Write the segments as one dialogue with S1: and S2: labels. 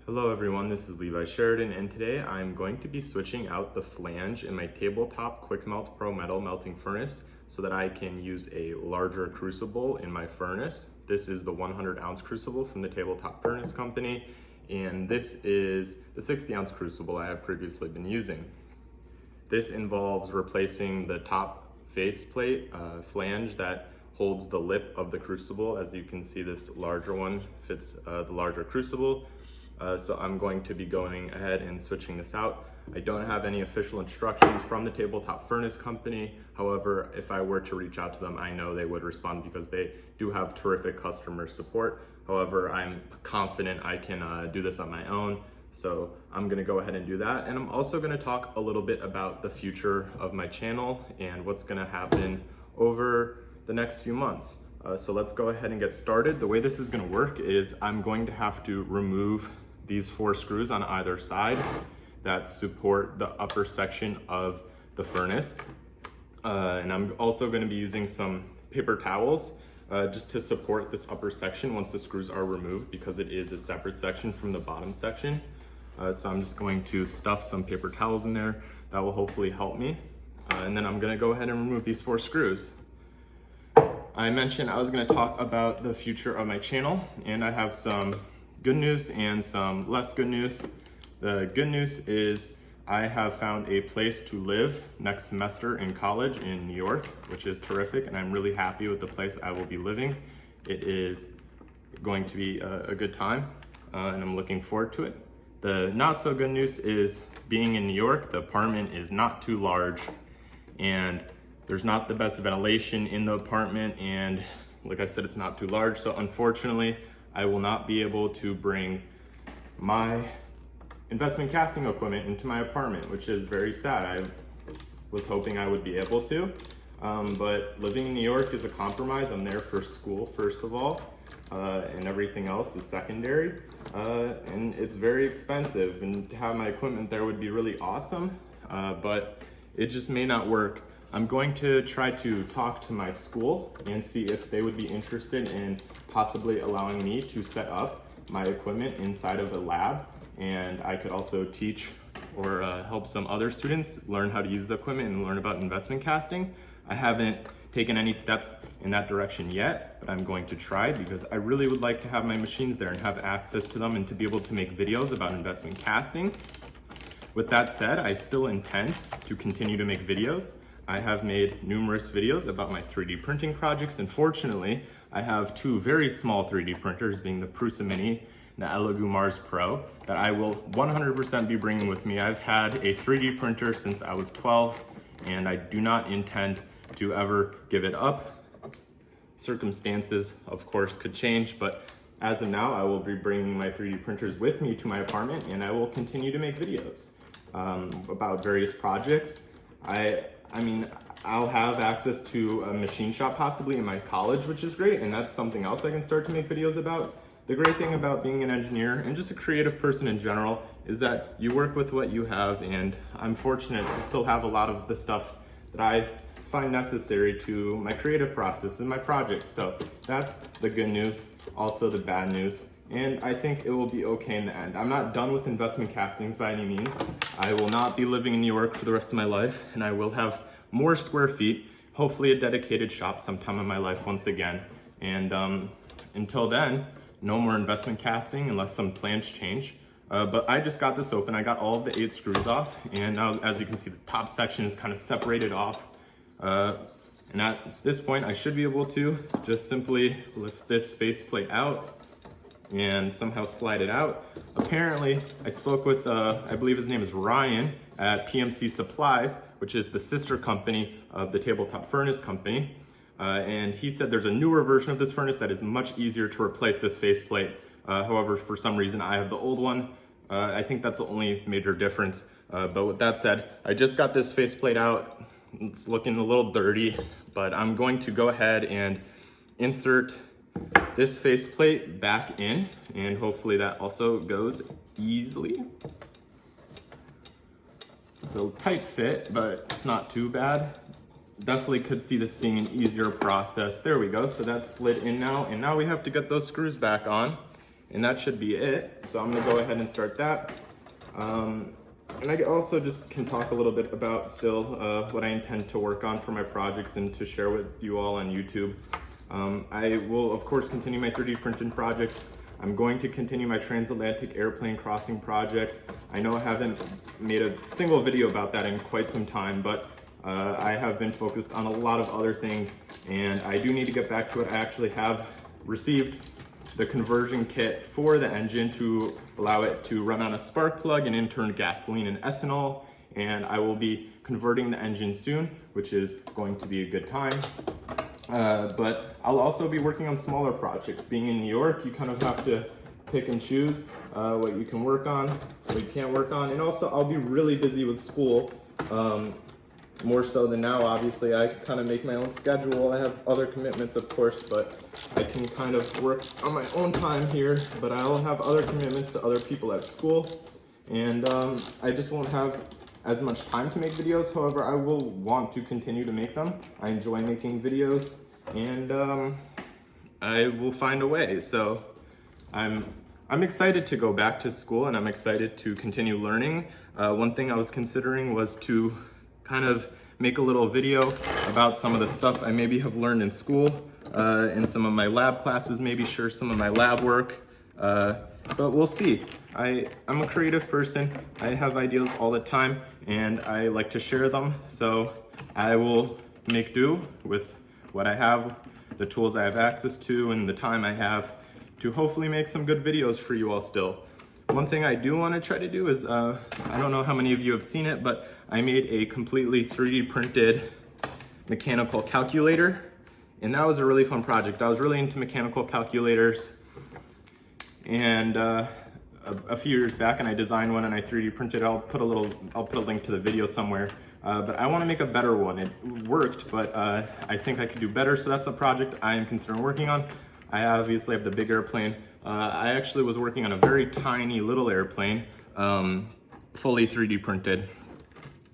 S1: Hello everyone, this is Levi Sheridan, and today I'm going to be switching out the flange in my Tabletop Quickmelt Pro Metal melting furnace so that I can use a larger crucible in my furnace. This is the 100-ounce crucible from the Tabletop Furnace Company, and this is the 60-ounce crucible I have previously been using. This involves replacing the top faceplate flange that holds the lip of the crucible. As you can see, this larger one fits the larger crucible. So I'm going to be going ahead and switching this out. I don't have any official instructions from the Tabletop Furnace Company. However, if I were to reach out to them, I know they would respond because they do have terrific customer support. However, I'm confident I can do this on my own. So I'm gonna go ahead and do that. And I'm also gonna talk a little bit about the future of my channel and what's gonna happen over the next few months. So let's go ahead and get started. The way this is gonna work is I'm going to have to remove these 4 screws on either side that support the upper section of the furnace. And I'm also gonna be using some paper towels just to support this upper section once the screws are removed, because it is a separate section from the bottom section. So I'm just going to stuff some paper towels in there. That will hopefully help me. And then I'm gonna go ahead and remove these 4 screws. I mentioned I was gonna talk about the future of my channel, and I have some good news and some less good news. The good news is I have found a place to live next semester in college in New York, which is terrific, and I'm really happy with the place I will be living. It is going to be a good time, and I'm looking forward to it. The not so good news is being in New York, the apartment is not too large, and there's not the best ventilation in the apartment, and like I said, it's not too large, so unfortunately, I will not be able to bring my investment casting equipment into my apartment, which is very sad. I was hoping I would be able to, but living in New York is a compromise. I'm there for school, first of all, and everything else is secondary, and it's very expensive, and to have my equipment there would be really awesome, but it just may not work. I'm going to try to talk to my school and see if they would be interested in possibly allowing me to set up my equipment inside of a lab, and I could also teach or help some other students learn how to use the equipment and learn about investment casting. I haven't taken any steps in that direction yet, but I'm going to try because I really would like to have my machines there and have access to them and to be able to make videos about investment casting. With that said, I still intend to continue to make videos. I have made numerous videos about my 3D printing projects, and fortunately, I have 2 very small 3D printers, being the Prusa Mini and the Elegoo Mars Pro, that I will 100% be bringing with me. I've had a 3D printer since I was 12, and I do not intend to ever give it up. Circumstances, of course, could change, but as of now, I will be bringing my 3D printers with me to my apartment, and I will continue to make videos about various projects. I mean, I'll have access to a machine shop possibly in my college, which is great, and that's something else I can start to make videos about. The great thing about being an engineer and just a creative person in general is that you work with what you have, and I'm fortunate to still have a lot of the stuff that I find necessary to my creative process and my projects. So that's the good news, also the bad news, and I think it will be okay in the end. I'm not done with investment castings by any means. I will not be living in New York for the rest of my life, and I will have more square feet, hopefully a dedicated shop sometime in my life once again. And until then, no more investment casting unless some plans change. But I just got this open. I got all of the 8 screws off, and now, as you can see, the top section is kind of separated off. And at this point, I should be able to just simply lift this faceplate out and somehow slide it out. Apparently, I spoke with, I believe his name is Ryan at PMC Supplies, which is the sister company of the Tabletop Furnace Company. And he said there's a newer version of this furnace that is much easier to replace this faceplate. However, for some reason, I have the old one. I think that's the only major difference. But with that said, I just got this faceplate out. It's looking a little dirty, but I'm going to go ahead and insert this faceplate back in, and hopefully that also goes easily. It's a tight fit, but it's not too bad. Definitely could see this being an easier process. There we go, so that's slid in now, and now we have to get those screws back on. And that should be it. So I'm gonna go ahead and start that. And I also just can talk a little bit about still what I intend to work on for my projects and to share with you all on YouTube. I will of course continue my 3D printing projects. I'm going to continue my transatlantic airplane crossing project. I know I haven't made a single video about that in quite some time, but I have been focused on a lot of other things, and I do need to get back to it. I actually have received the conversion kit for the engine to allow it to run on a spark plug and in turn gasoline and ethanol, and I will be converting the engine soon, which is going to be a good time. But I'll also be working on smaller projects. Being in New York, you kind of have to pick and choose what you can work on, what you can't work on. And also I'll be really busy with school, more so than now. Obviously, I kind of make my own schedule. I have other commitments, of course, but I can kind of work on my own time here, but I'll have other commitments to other people at school. And I just won't have as much time to make videos. However, I will want to continue to make them. I enjoy making videos, and I will find a way. So I'm excited to go back to school, and I'm excited to continue learning. One thing I was considering was to kind of make a little video about some of the stuff I maybe have learned in school, in some of my lab classes, maybe share some of my lab work, but we'll see. I'm a creative person. I have ideas all the time, and I like to share them. So I will make do with what I have, the tools I have access to, and the time I have to hopefully make some good videos for you all still. One thing I do want to try to do is, I don't know how many of you have seen it, but I made a completely 3D printed mechanical calculator, and that was a really fun project. I was really into mechanical calculators, and a few years back, and I designed one and I 3D printed it. I'll put a link to the video somewhere. But I want to make a better one. It worked, but I think I could do better. So that's a project I am considering working on. I obviously have the big airplane. I actually was working on a very tiny little airplane, fully 3D printed,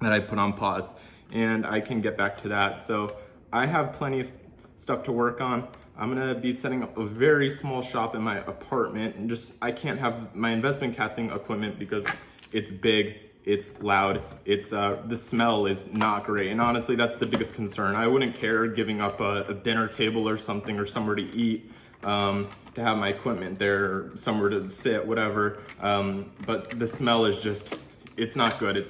S1: that I put on pause, and I can get back to that. So I have plenty of stuff to work on. I'm gonna be setting up a very small shop in my apartment, and I can't have my investment casting equipment because it's big, it's loud, the smell is not great, and honestly that's the biggest concern. I wouldn't care giving up a dinner table or something, or somewhere to eat, to have my equipment there, somewhere to sit, whatever, but the smell is just, it's not good.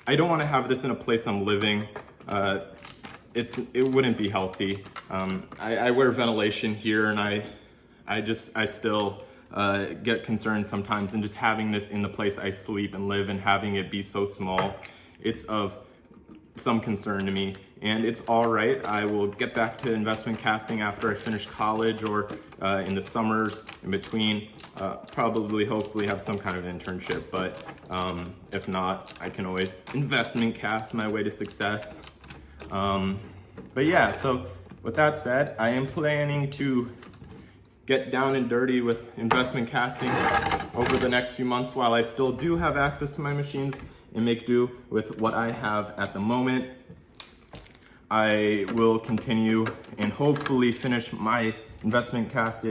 S1: I don't want to have this in a place I'm living. It wouldn't be healthy. I wear ventilation here, and I still get concerned sometimes, and just having this in the place I sleep and live and having it be so small, it's of some concern to me. And it's all right. I will get back to investment casting after I finish college, or in the summers in between. Probably, hopefully have some kind of internship, but if not, I can always investment cast my way to success. But yeah, so with that said, I am planning to get down and dirty with investment casting over the next few months while I still do have access to my machines, and make do with what I have at the moment. I will continue and hopefully finish my investment cast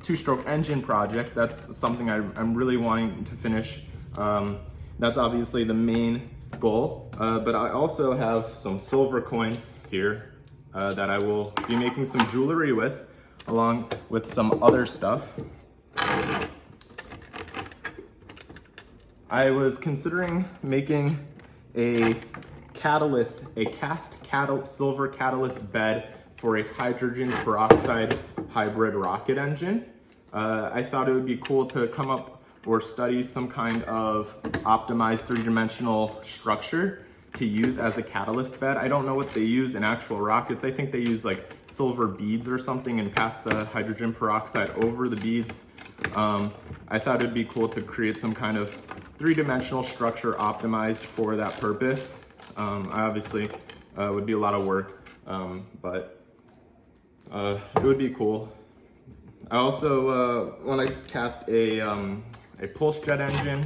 S1: two-stroke engine project. That's something I'm really wanting to finish. That's obviously the main goal, but I also have some silver coins here that I will be making some jewelry with, along with some other stuff. I was considering making a silver catalyst bed for a hydrogen peroxide hybrid rocket engine. I thought it would be cool to come up or study some kind of optimized three-dimensional structure to use as a catalyst bed. I don't know what they use in actual rockets. I think they use like silver beads or something and pass the hydrogen peroxide over the beads. I thought it'd be cool to create some kind of three-dimensional structure optimized for that purpose. Obviously, it would be a lot of work, but it would be cool. I also want to cast a pulse jet engine.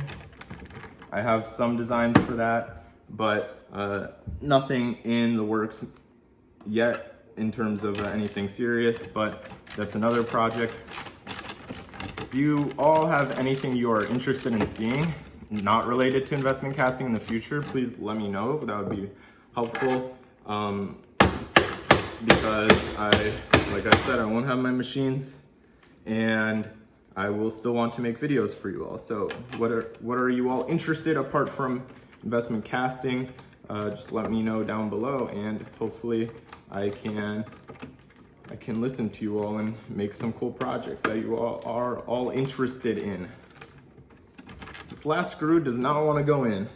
S1: I have some designs for that, but nothing in the works yet. in terms of anything serious, but that's another project. If you all have anything you are interested in seeing, not related to investment casting in the future, please let me know. That would be helpful. Because like I said, I won't have my machines, and I will still want to make videos for you all. So what are you all interested apart from investment casting? Just let me know down below, and hopefully I can listen to you all and make some cool projects that you all are all interested in. This last screw does not want to go in.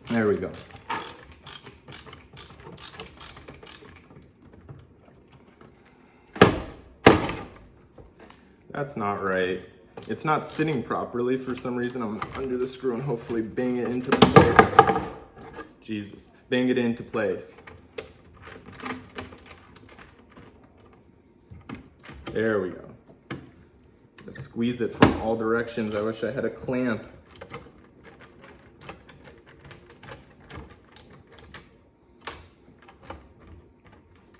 S1: There we go. That's not right. It's not sitting properly for some reason. I'm under the screw and hopefully bang it into place. Jesus, bang it into place. There we go. Squeeze it from all directions. I wish I had a clamp.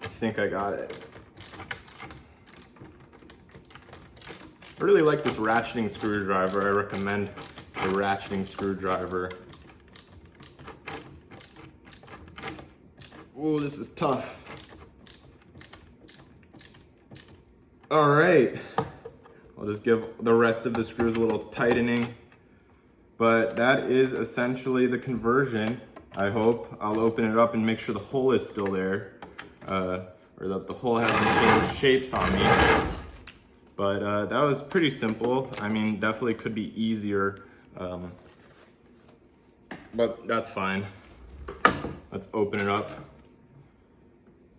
S1: I think I got it. I really like this ratcheting screwdriver. I recommend the ratcheting screwdriver. Oh, this is tough. All right. I'll just give the rest of the screws a little tightening. But that is essentially the conversion. I hope. I'll open it up and make sure the hole is still there. Or that the hole hasn't changed shapes on me. But that was pretty simple. I mean, definitely could be easier, but that's fine. Let's open it up.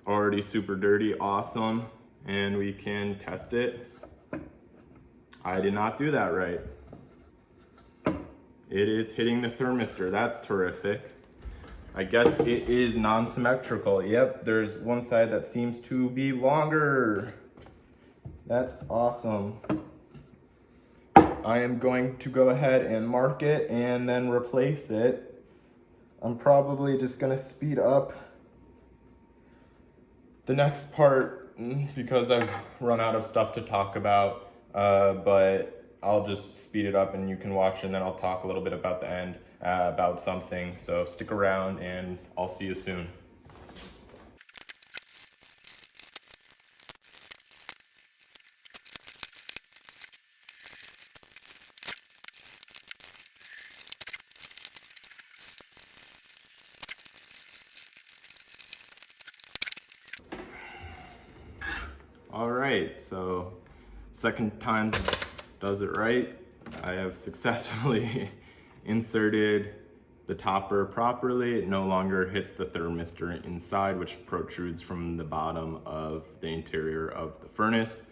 S1: Already super dirty, awesome. And we can test it. I did not do that right. It is hitting the thermistor, that's terrific. I guess it is non-symmetrical. Yep, there's one side that seems to be longer. That's awesome. I am going to go ahead and mark it and then replace it. I'm probably just gonna speed up the next part because I've run out of stuff to talk about, but I'll just speed it up and you can watch, and then I'll talk a little bit about the end, about something. So stick around and I'll see you soon. All right, so second time does it right. I have successfully inserted the topper properly. It no longer hits the thermistor inside, which protrudes from the bottom of the interior of the furnace,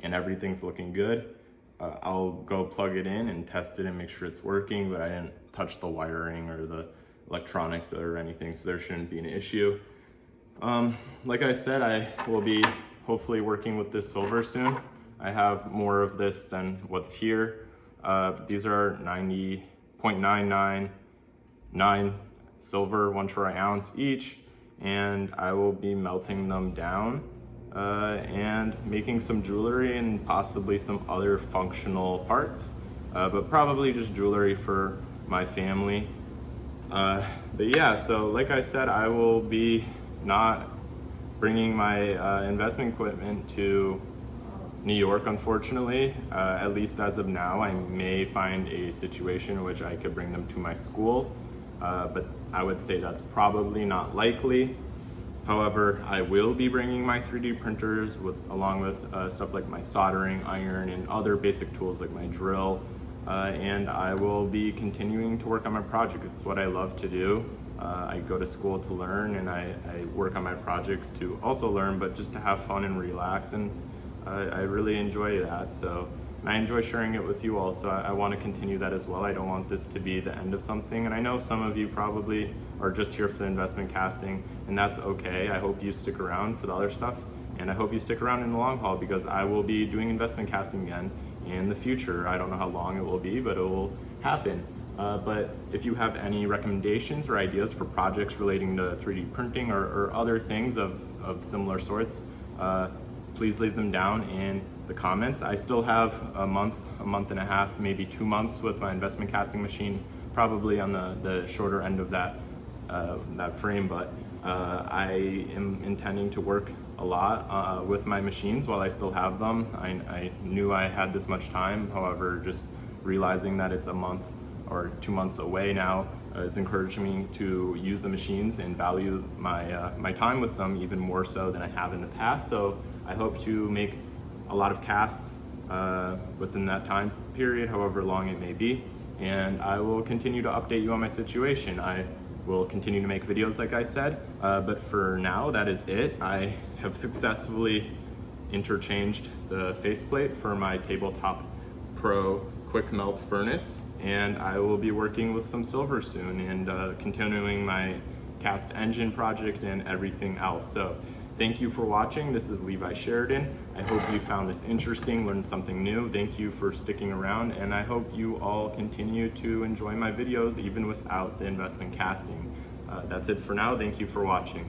S1: and everything's looking good. I'll go plug it in and test it and make sure it's working, but I didn't touch the wiring or the electronics or anything, so there shouldn't be an issue. Like I said, I will be hopefully working with this silver soon. I have more of this than what's here. These are 90.999 silver, 1 troy ounce each, and I will be melting them down and making some jewelry and possibly some other functional parts, but probably just jewelry for my family. But yeah, so like I said, I will be not bringing my investment equipment to New York, unfortunately. At least as of now. I may find a situation in which I could bring them to my school, but I would say that's probably not likely. However, I will be bringing my 3D printers along with stuff like my soldering iron and other basic tools like my drill, and I will be continuing to work on my project. It's what I love to do. I go to school to learn, and I work on my projects to also learn, but just to have fun and relax, and I really enjoy that. So, and I enjoy sharing it with you all, so I want to continue that as well. I don't want this to be the end of something, and I know some of you probably are just here for the investment casting, and that's okay. I hope you stick around for the other stuff, and I hope you stick around in the long haul, because I will be doing investment casting again in the future. I don't know how long it will be, but it will happen. But if you have any recommendations or ideas for projects relating to 3D printing or other things of similar sorts, please leave them down in the comments. I still have a month and a half, maybe 2 months with my investment casting machine, probably on the shorter end of that frame, but I am intending to work a lot with my machines while I still have them. I knew I had this much time, however, just realizing that it's a month or 2 months away now is encouraging me to use the machines and value my time with them even more so than I have in the past. So I hope to make a lot of casts within that time period, however long it may be, and I will continue to update you on my situation. I will continue to make videos like I said, but for now that is it. I have successfully interchanged the faceplate for my Tabletop Pro Quickmelt furnace, and I will be working with some silver soon and continuing my cast engine project and everything else. So thank you for watching. This is Levi Sheridan. I hope you found this interesting, learned something new. Thank you for sticking around, and I hope you all continue to enjoy my videos even without the investment casting. That's it for now. Thank you for watching.